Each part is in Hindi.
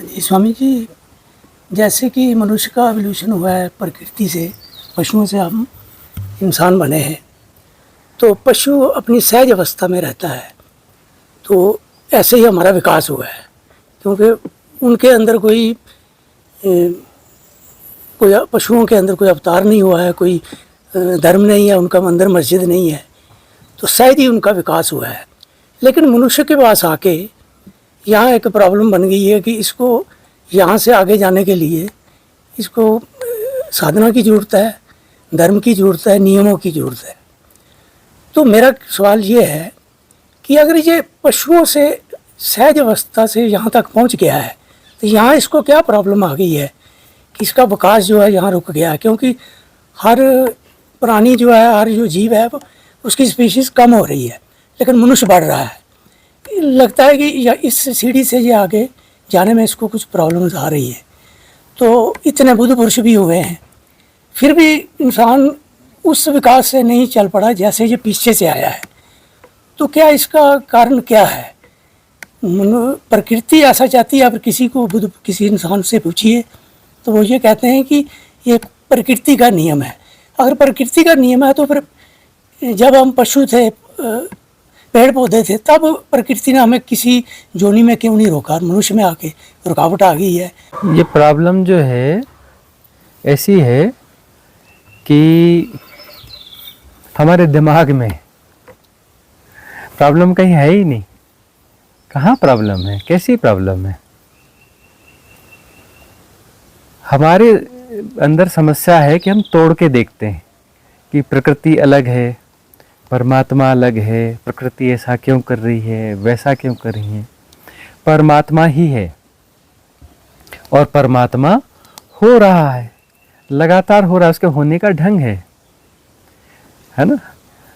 जी स्वामी जी, जैसे कि मनुष्य का एवोल्यूशन हुआ है प्रकृति से, पशुओं से हम इंसान बने हैं। तो पशु अपनी सहज अवस्था में रहता है, तो ऐसे ही हमारा विकास हुआ है, क्योंकि उनके अंदर कोई पशुओं के अंदर कोई अवतार नहीं हुआ है, कोई धर्म नहीं है, उनका अंदर मस्जिद नहीं है, तो सहज ही उनका विकास हुआ है। लेकिन मनुष्य के पास आके यहाँ एक प्रॉब्लम बन गई है कि इसको यहाँ से आगे जाने के लिए इसको साधना की ज़रूरत है, धर्म की ज़रूरत है, नियमों की ज़रूरत है। तो मेरा सवाल ये है कि अगर ये पशुओं से सहज अवस्था से यहाँ तक पहुँच गया है, तो यहाँ इसको क्या प्रॉब्लम आ गई है कि इसका विकास जो है यहाँ रुक गया है? क्योंकि हर प्राणी जो है, हर जो जीव है, उसकी स्पीशीज़ कम हो रही है, लेकिन मनुष्य बढ़ रहा है। लगता है कि इस सीढ़ी से ये आगे जाने में इसको कुछ प्रॉब्लम्स आ रही है। तो इतने बुद्ध पुरुष भी हुए हैं, फिर भी इंसान उस विकास से नहीं चल पड़ा जैसे ये पीछे से आया है। तो क्या इसका कारण क्या है? प्रकृति ऐसा चाहती है। अब किसी इंसान से पूछिए तो वो ये कहते हैं कि ये प्रकृति का नियम है। अगर प्रकृति का नियम है तो फिर जब हम पशु थे, पेड़ पौधे थे, तब प्रकृति ने हमें किसी जोनी में क्यों नहीं रोका? मनुष्य में आके रुकावट आ गई है। ये प्रॉब्लम जो है ऐसी है कि हमारे दिमाग में प्रॉब्लम कहीं है ही नहीं। कहाँ प्रॉब्लम है? कैसी प्रॉब्लम है? हमारे अंदर समस्या है कि हम तोड़ के देखते हैं कि प्रकृति अलग है, परमात्मा अलग है, प्रकृति ऐसा क्यों कर रही है, वैसा क्यों कर रही है। परमात्मा ही है और परमात्मा हो रहा है, लगातार हो रहा है, उसके होने का ढंग है ना।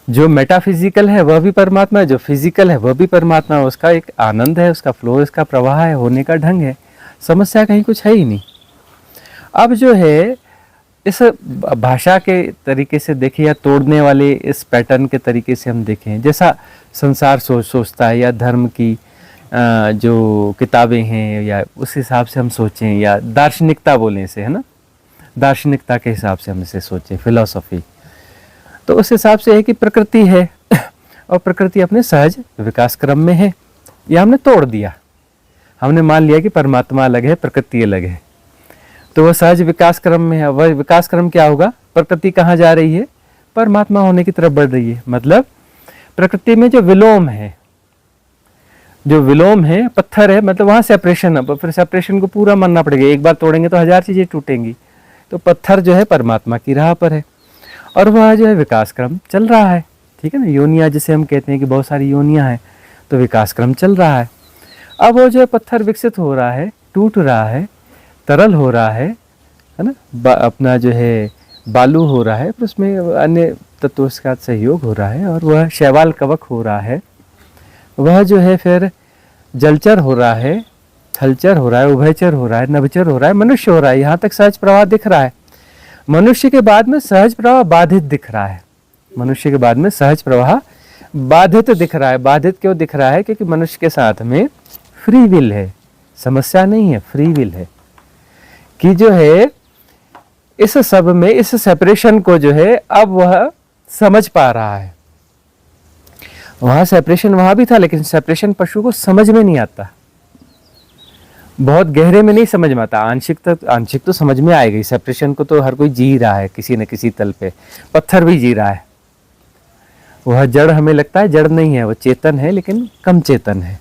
जो मेटाफिजिकल है वह भी परमात्मा है, जो फिजिकल है वह भी परमात्मा है। उसका एक आनंद है, उसका फ्लो, इसका प्रवाह है, होने का ढंग है। समस्या कहीं कुछ है ही नहीं। अब जो है इस भाषा के तरीके से देखें या तोड़ने वाले इस पैटर्न के तरीके से हम देखें, जैसा संसार सोचता है या धर्म की जो किताबें हैं या उस हिसाब से हम सोचें, या दार्शनिकता बोलें इसे, है ना, दार्शनिकता के हिसाब से हम इसे सोचें, फिलॉसफी, तो उस हिसाब से है कि प्रकृति है और प्रकृति अपने सहज विकास क्रम में है। यह हमने तोड़ दिया, हमने मान लिया कि परमात्मा अलग है, प्रकृति अलग है, तो वह सहज विकास क्रम में है। वह विकास क्रम क्या होगा? प्रकृति कहाँ जा रही है? परमात्मा होने की तरफ बढ़ रही है। मतलब प्रकृति में जो विलोम है, पत्थर है, मतलब वहाँ सेपरेशन है। फिर सेपरेशन को पूरा मानना पड़ेगा। एक बार तोड़ेंगे तो 1000 चीजें टूटेंगी। तो पत्थर जो है परमात्मा की राह पर है और वह जो है विकास क्रम चल रहा है। ठीक है ना, योनियाँ जिसे हम कहते हैं कि बहुत सारी योनियाँ हैं, तो विकास क्रम चल रहा है। अब वो जो है पत्थर विकसित हो रहा है, टूट रहा है, तरल हो रहा है ना, अपना जो है बालू हो रहा है, फिर उसमें अन्य तत्वों का सहयोग हो रहा है और वह शैवाल कवक हो रहा है। वह जो है फिर जलचर हो रहा है, थलचर हो रहा है, उभयचर हो रहा है, नभचर हो रहा है, मनुष्य हो रहा है। यहाँ तक सहज प्रवाह दिख रहा है। मनुष्य के बाद में सहज प्रवाह बाधित दिख रहा है। मनुष्य के बाद में सहज प्रवाह बाधित दिख रहा है। बाधित क्यों दिख रहा है? क्योंकि मनुष्य के साथ में फ्री विल है। समस्या नहीं है, फ्री विल है कि जो है इस सब में, इस सेपरेशन को जो है अब वह समझ पा रहा है। वहां सेपरेशन वहां भी था, लेकिन सेपरेशन पशु को समझ में नहीं आता, बहुत गहरे में नहीं समझ में आता। आंशिक तो समझ में आएगी। सेपरेशन को तो हर कोई जी रहा है किसी न किसी तल पे। पत्थर भी जी रहा है। वह जड़ हमें लगता है जड़ नहीं है, वह चेतन है, लेकिन कम चेतन है।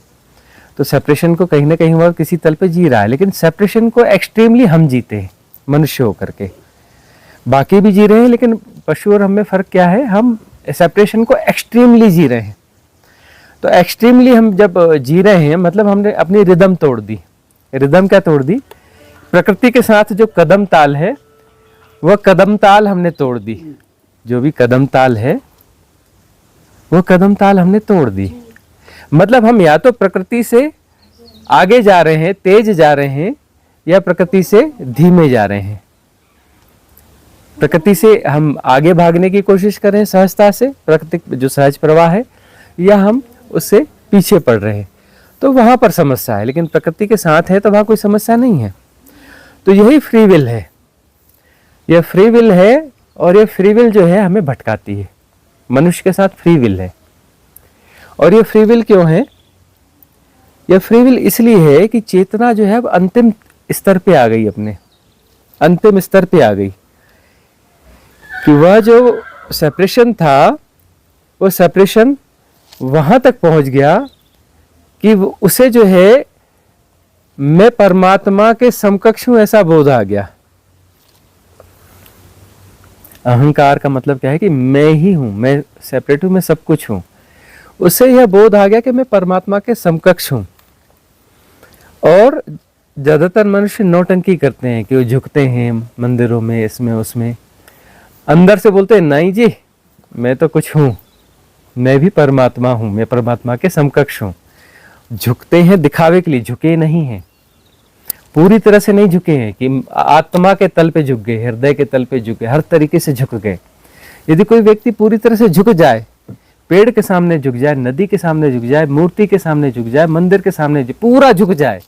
तो सेपरेशन को कहीं ना कहीं वह किसी तल पे जी रहा है, लेकिन सेपरेशन को एक्सट्रीमली हम जीते हैं मनुष्य होकर के। बाकी भी जी रहे हैं, लेकिन पशु और हम में फर्क क्या है? हम सेपरेशन को एक्सट्रीमली जी रहे हैं। तो एक्सट्रीमली हम जब जी रहे हैं, मतलब हमने अपनी रिदम तोड़ दी। रिदम क्या तोड़ दी? प्रकृति के साथ जो कदम ताल है, वह कदम ताल हमने तोड़ दी। जो भी कदम ताल है, वो कदम ताल हमने तोड़ दी। मतलब हम या तो प्रकृति से आगे जा रहे हैं, तेज जा रहे हैं, या प्रकृति से धीमे जा रहे हैं। प्रकृति से हम आगे भागने की कोशिश कर रहे हैं सहजता से, प्रकृति जो सहज प्रवाह है, या हम उससे पीछे पड़ रहे हैं। तो वहां पर समस्या है, लेकिन प्रकृति के साथ है तो वहां कोई समस्या नहीं है। तो यही फ्री विल है, यह फ्री विल है। और ये फ्री विल जो है हमें भटकाती है। मनुष्य के साथ फ्री विल है। और ये फ्री विल क्यों है? यह फ्री विल इसलिए है कि चेतना जो है अब अंतिम स्तर पे आ गई, अपने अंतिम स्तर पे आ गई, कि वह जो सेपरेशन था वो सेपरेशन वहां तक पहुंच गया कि उसे जो है मैं परमात्मा के समकक्ष हूं ऐसा बोध आ गया। अहंकार का मतलब क्या है कि मैं ही हूं, मैं सेपरेट हूं, मैं सब कुछ हूं। उससे यह बोध आ गया कि मैं परमात्मा के समकक्ष हूं। और ज्यादातर मनुष्य नौटंकी करते हैं कि वो झुकते हैं मंदिरों में, इसमें उसमें, अंदर से बोलते हैं नहीं जी मैं तो कुछ हूं, मैं भी परमात्मा हूं, मैं परमात्मा के समकक्ष हूं। झुकते हैं दिखावे के लिए, झुके नहीं हैं, पूरी तरह से नहीं झुके हैं कि आत्मा के तल पे झुक गए, हृदय के तल पे झुक गए, हर तरीके से झुक गए। यदि कोई व्यक्ति पूरी तरह से झुक जाए, पेड़ के सामने झुक जाए, नदी के सामने झुक जाए, मूर्ति के सामने झुक जाए, मंदिर के सामने पूरा झुक जाए,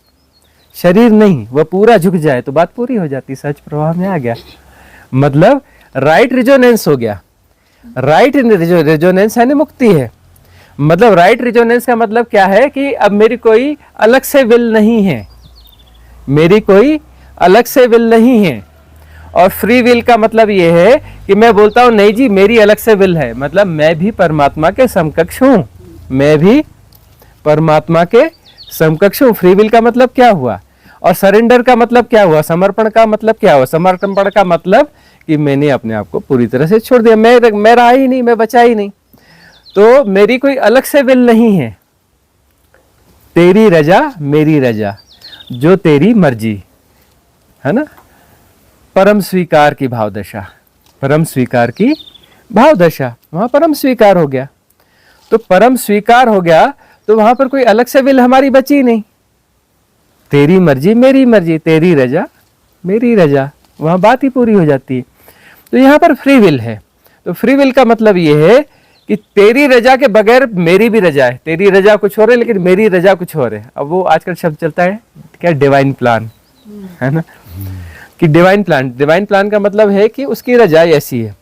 शरीर नहीं वह पूरा झुक जाए, तो बात पूरी हो जाती, सहज प्रवाह में आ गया। मतलब राइट रिजोनेंस हो गया। राइट रिजोनेंस यानी मुक्ति है। मतलब राइट रिजोनेंस का मतलब क्या है कि अब मेरी कोई अलग से विल नहीं है, मेरी कोई अलग से विल नहीं है। और फ्री विल का मतलब यह है कि मैं बोलता हूं नहीं जी मेरी अलग से विल है, मतलब मैं भी परमात्मा के समकक्ष हूं, मैं भी परमात्मा के समकक्ष हूं। फ्री विल का मतलब क्या हुआ? और सरेंडर का मतलब क्या हुआ? समर्पण का मतलब क्या हुआ? समर्पण का मतलब कि मैंने अपने आप को पूरी तरह से छोड़ दिया, मैं रहा ही नहीं, मैं बचा ही नहीं। तो मेरी कोई अलग से विल नहीं है। तेरी रजा मेरी रजा, जो तेरी मर्जी, है ना। परम स्वीकार की भाव दशा, परम स्वीकार की भाव दशा, वहां परम स्वीकार हो गया। तो परम स्वीकार हो गया तो वहां पर कोई अलग से विल हमारी बची नहीं। तेरी मर्जी मेरी मर्जी, तेरी रजा मेरी रजा, वहां बात ही पूरी हो जाती है। तो यहां पर फ्री विल है। तो फ्री विल का मतलब यह है कि तेरी रजा के बगैर मेरी भी रजा है। तेरी रजा कुछ और है लेकिन मेरी रजा कुछ और है। अब वो आजकल शब्द चलता है क्या, डिवाइन प्लान, है ना, कि डिवाइन प्लान। डिवाइन प्लान का मतलब है कि उसकी रजा ऐसी है,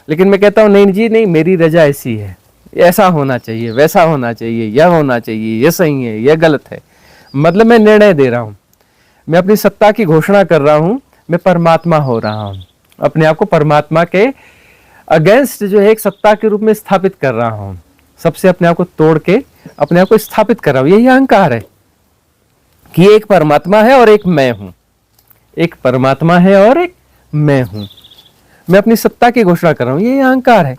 लेकिन मैं कहता हूं नहीं जी नहीं, मेरी रजा ऐसी है, ऐसा होना चाहिए, वैसा होना चाहिए, यह होना चाहिए, यह सही है, यह गलत है। मतलब मैं निर्णय दे रहा हूं, मैं अपनी सत्ता की घोषणा कर रहा हूं, मैं परमात्मा हो रहा हूं, अपने आप को परमात्मा के अगेंस्ट जो है एक सत्ता के रूप में स्थापित कर रहा हूं, सबसे अपने आप को तोड़ के अपने आप को स्थापित कर रहा हूं। यही अहंकार है कि एक परमात्मा है और एक मैं हूं, एक परमात्मा है और एक मैं हूं, मैं अपनी सत्ता की घोषणा कर रहा हूं, यही अहंकार है।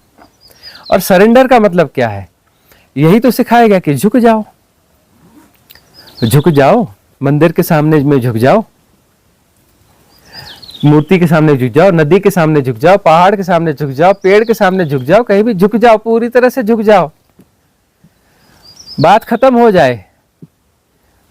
और सरेंडर का मतलब क्या है? यही तो सिखाया गया कि झुक जाओ, झुक जाओ, मंदिर के सामने में झुक जाओ, मूर्ति के सामने झुक जाओ, नदी के सामने झुक जाओ, पहाड़ के सामने झुक जाओ, पेड़ के सामने झुक जाओ, कहीं भी झुक जाओ, पूरी तरह से झुक जाओ, बात खत्म हो जाए।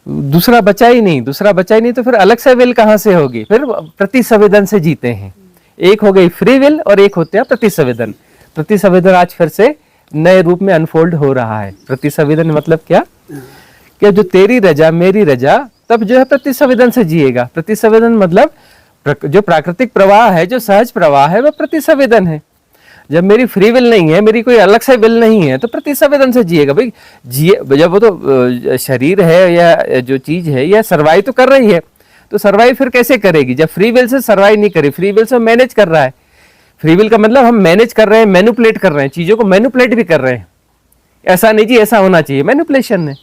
दूसरा बचा ही नहीं, दूसरा बचा ही नहीं तो फिर अलग से विल कहां से होगी? फिर प्रतिसंवेदन से जीते हैं। एक हो गई फ्री विल और एक होते हैं प्रतिसंवेदन। प्रतिसंवेदन आज फिर से नए रूप में अनफोल्ड हो रहा है। प्रतिसंवेदन मतलब क्या? कि जो तेरी रजा मेरी रजा, तब जो है प्रतिसंवेदन से जिएगा। प्रतिसंवेदन मतलब जो प्राकृतिक प्रवाह है, जो सहज प्रवाह है, वह प्रतिसंवेदन है। जब मेरी फ्री विल नहीं है, मेरी कोई अलग से विल नहीं है, तो प्रतिसंवेदन से जिएगा। भाई जिए, जब वो तो शरीर है या जो चीज है यह सर्वाइव तो कर रही है, तो सर्वाइव फिर कैसे करेगी जब फ्री विल से सर्वाइव नहीं करे? फ्री विल से मैनेज कर रहा है। फ्री विल का मतलब हम मैनेज कर रहे हैं, मैनिपुलेट कर रहे हैं, चीजों को मैनिपुलेट भी कर रहे हैं। ऐसा नहीं जी ऐसा होना चाहिए, मैनिपुलेशन है,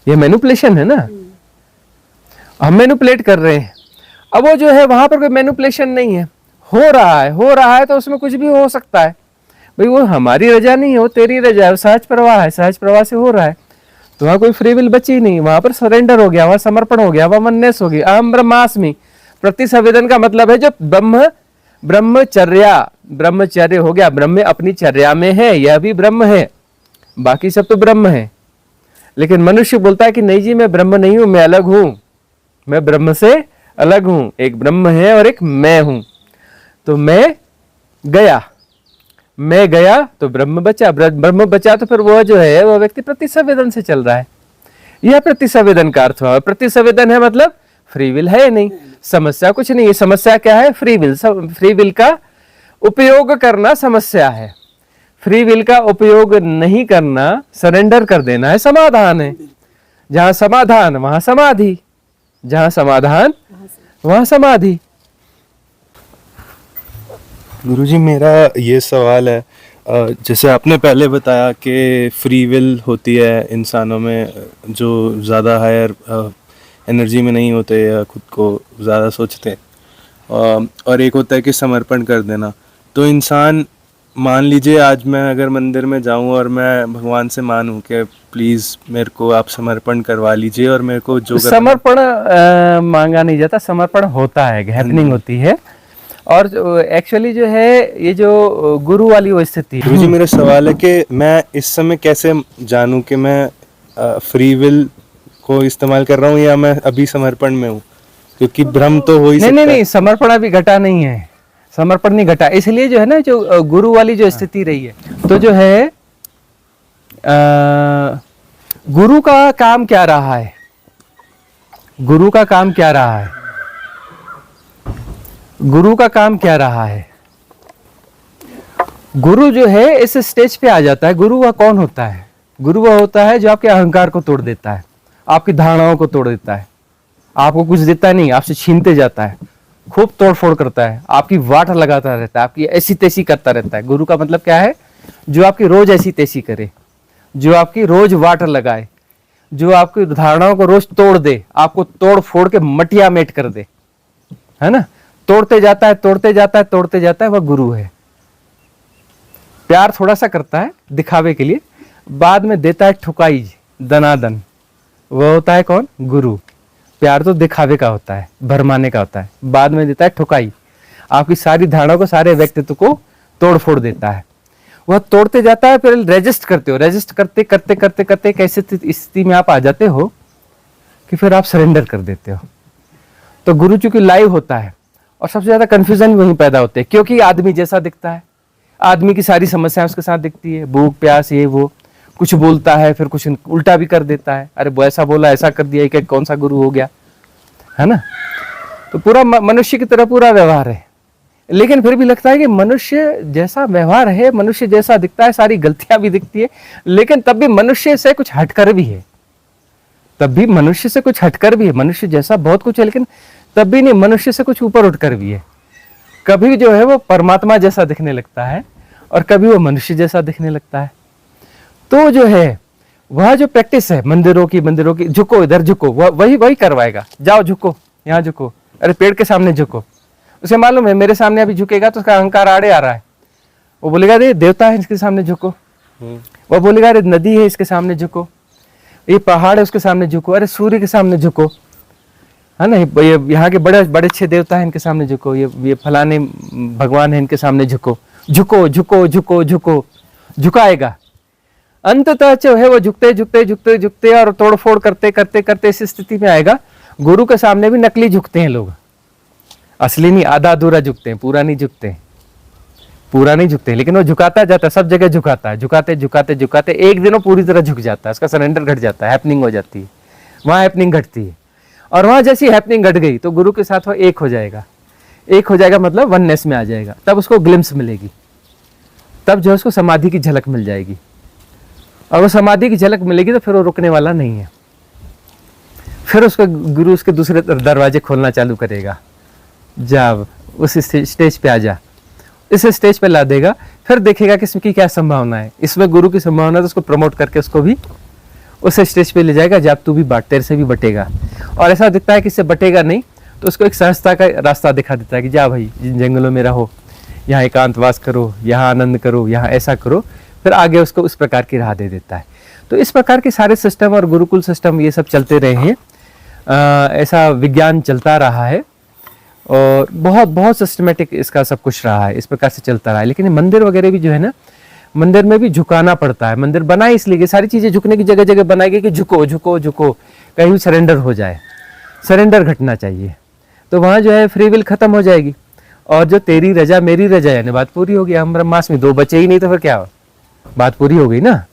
ये मैनिपुलेशन है ना, हम मैनिपुलेट कर रहे हैं। अब वो जो है वहां पर कोई मैनिपुलेशन नहीं है, हो रहा है तो उसमें कुछ भी हो सकता है। भाई वो हमारी रजा नहीं है, वो तेरी रजा है, सहज प्रवाह है, सहज प्रवाह से हो रहा है, तो वहां कोई फ्री विल बची नहीं, वहां पर सरेंडर हो गया, वहां समर्पण हो गया, वहां वननेस हो गई, अहम ब्रह्मास्मि। प्रतिसंवेदन का मतलब है जो ब्रह्मचर्य हो गया, ब्रह्म अपनी चर्या में है, यह भी ब्रह्म है, बाकी सब तो ब्रह्म है। लेकिन मनुष्य बोलता है कि नहीं जी मैं ब्रह्म नहीं हूं, मैं अलग हूं, मैं ब्रह्म से अलग हूं, एक ब्रह्म है और एक मैं हूं। तो मैं गया तो ब्रह्म बचा, ब्रह्म बचा तो फिर वह जो है वह व्यक्ति प्रतिसंवेदन से चल रहा है। यह प्रतिसंवेदन का अर्थ हुआ। प्रतिसंवेदन है मतलब फ्री विल है नहीं, समस्या कुछ नहीं है। समस्या क्या है? Free will. फ्री विल का उपयोग करना समस्या है, फ्री विल का उपयोग नहीं करना, सरेंडर कर देना है समाधान है। जहां समाधान वहां समाधि, जहां समाधान वहां समाधि। गुरुजी मेरा ये सवाल है, जैसे आपने पहले बताया कि फ्री विल होती है इंसानों में जो ज़्यादा हायर एनर्जी में नहीं होते या खुद को ज़्यादा सोचते, और एक होता है कि समर्पण कर देना। तो इंसान, मान लीजिए आज मैं अगर मंदिर में जाऊं और मैं भगवान से मानूं कि प्लीज़ मेरे को आप समर्पण करवा लीजिए और मेरे को जो समर्पण मांगा नहीं जाता, समर्पण होता है, हैपनिंग होती है। और एक्चुअली जो है ये जो गुरु वाली वो स्थिति। गुरुजी मेरा सवाल है कि मैं इस समय कैसे जानूं कि मैं फ्री विल को इस्तेमाल कर रहा हूं या मैं अभी समर्पण में हूं, क्योंकि भ्रम तो हो ही सकता है। नहीं, समर्पण अभी घटा नहीं है, समर्पण नहीं घटा। इसलिए जो है ना, जो गुरु वाली जो स्थिति रही है, तो जो है गुरु का काम क्या रहा है? गुरु का काम क्या रहा है? गुरु का काम क्या रहा है? गुरु जो है इस स्टेज पे आ जाता है। गुरु वह कौन होता है? गुरु वह होता है जो आपके अहंकार को तोड़ देता है, आपकी धारणाओं को तोड़ देता है, आपको कुछ देता नहीं, आपसे छीनते जाता है, खूब तोड़फोड़ करता है, आपकी वाट लगाता रहता है, आपकी ऐसी तैसी करता रहता है। गुरु का मतलब क्या है? जो आपकी रोज ऐसी तैसी करे, जो आपकी रोज वाट लगाए, जो आपकी धारणाओं को रोज तोड़ दे, आपको तोड़ फोड़ के मटिया मेट कर दे, है ना। तोड़ते जाता है, तोड़ते जाता है, तोड़ते जाता है, वह गुरु है। प्यार थोड़ा सा करता है दिखावे के लिए, बाद में देता है ठुकाई दनादन, वह होता है कौन? गुरु। प्यार तो दिखावे का होता है, भरमाने का होता है, बाद में देता है ठुकाई, आपकी सारी धारणाओं को, सारे व्यक्तित्व को तोड़ फोड़ देता है। वह तोड़ते जाता है, फिर रेजिस्ट करते हो, रेजिस्ट करते करते करते करते कैसे स्थिति में आप आ जाते हो कि फिर आप सरेंडर कर देते हो। तो गुरु चूंकि लाइव होता है, और सबसे ज्यादा कंफ्यूजन वहीं पैदा होते हैं, क्योंकि आदमी जैसा दिखता है, आदमी की सारी समस्याएं उसके साथ दिखती है, भूख प्यास ये वो, कुछ बोलता है फिर कुछ उल्टा भी कर देता है, अरे वो ऐसा बोला, ऐसा कर दिया, कि कौन सा गुरु हो गया, है ना। तो पूरा मनुष्य की तरह पूरा व्यवहार है, लेकिन फिर भी लगता है कि मनुष्य जैसा व्यवहार है, मनुष्य जैसा दिखता है, सारी गलतियां भी दिखती है, लेकिन तब भी मनुष्य से कुछ हटकर भी है, तब भी मनुष्य से कुछ हटकर भी है। मनुष्य जैसा बहुत कुछ है, लेकिन तब भी नहीं, मनुष्य से कुछ ऊपर उठकर भी है। कभी जो है वो परमात्मा जैसा दिखने लगता है, और कभी वो मनुष्य जैसा दिखने लगता है। तो जो है वह जो प्रैक्टिस है मंदिरों की, झुको इधर झुको, वही करवाएगा। जाओ झुको, यहाँ झुको, अरे पेड़ के सामने झुको। उसे मालूम है मेरे सामने अभी झुकेगा तो उसका अहंकार आड़े आ रहा है, वो बोलेगा अरे देवता है इसके सामने झुको, वो बोलेगा अरे नदी है इसके सामने झुको, ये पहाड़ है उसके सामने झुको, अरे सूर्य के सामने झुको, है ना, ये यहाँ के बड़े बड़े अच्छे देवता है इनके सामने झुको, ये फलाने भगवान है इनके सामने झुको, झुको झुको झुको झुको, झुकाएगा। अंततः जो है वो झुकते झुकते झुकते झुकते और तोड़फोड़ करते करते करते इस स्थिति में आएगा। गुरु के सामने भी नकली झुकते हैं लोग, असली नहीं, आधा अधूरा झुकते हैं, पूरा नहीं झुकते, पूरा नहीं झुकते, लेकिन वो झुकाता जाता है, सब जगह झुकाता है, झुकाते झुकाते झुकाते एक दिन वो पूरी तरह झुक जाता है, उसका सरेंडर घट जाता है, हैपनिंग हो जाती है, वहां हैपनिंग घटती है। और वहां जैसी हैपनिंग घट गई तो गुरु के साथ वो एक हो जाएगा। एक हो जाएगा मतलब वननेस में आ जाएगा, तब उसको ग्लिम्स मिलेगी, तब जो है उसको समाधि की झलक मिल जाएगी। और वो समाधि की झलक मिलेगी तो फिर वो रुकने वाला नहीं है, फिर उसका गुरु उसके दूसरे दरवाजे खोलना चालू करेगा। जा उस स्टेज पे आ जा, इस स्टेज पे ला देगा, फिर देखेगा कि इसमें क्या संभावना है, इसमें गुरु की संभावना है, तो उसको प्रमोट करके उसको भी उस स्टेज पे ले जाएगा जब तू भी बांट, तेरे से भी बटेगा। और ऐसा दिखता है कि इससे बटेगा नहीं तो उसको एक सहजता का रास्ता दिखा देता है कि जा भाई जिन जंगलों में रहो, यहाँ एकांतवास करो, यहाँ आनंद करो, यहाँ ऐसा करो, फिर आगे उसको उस प्रकार की राह दे देता है। तो इस प्रकार के सारे सिस्टम और गुरुकुल सिस्टम ये सब चलते रहे हैं, ऐसा विज्ञान चलता रहा है और बहुत बहुत सिस्टमेटिक इसका सब कुछ रहा है, इस प्रकार से चलता रहा है। लेकिन मंदिर वगैरह भी जो है ना, मंदिर में भी झुकाना पड़ता है। मंदिर बनाए इसलिए, सारी चीजें झुकने की जगह जगह बनाई गई कि झुको झुको झुको, कहीं भी सरेंडर हो जाए, सरेंडर घटना चाहिए। तो वहाँ जो है फ्री विल खत्म हो जाएगी, और जो तेरी रजा मेरी रजा यानी बात पूरी होगी। हम ब्रह्मास्मि, दो बचे ही नहीं तो फिर क्या, बात पूरी हो गई ना।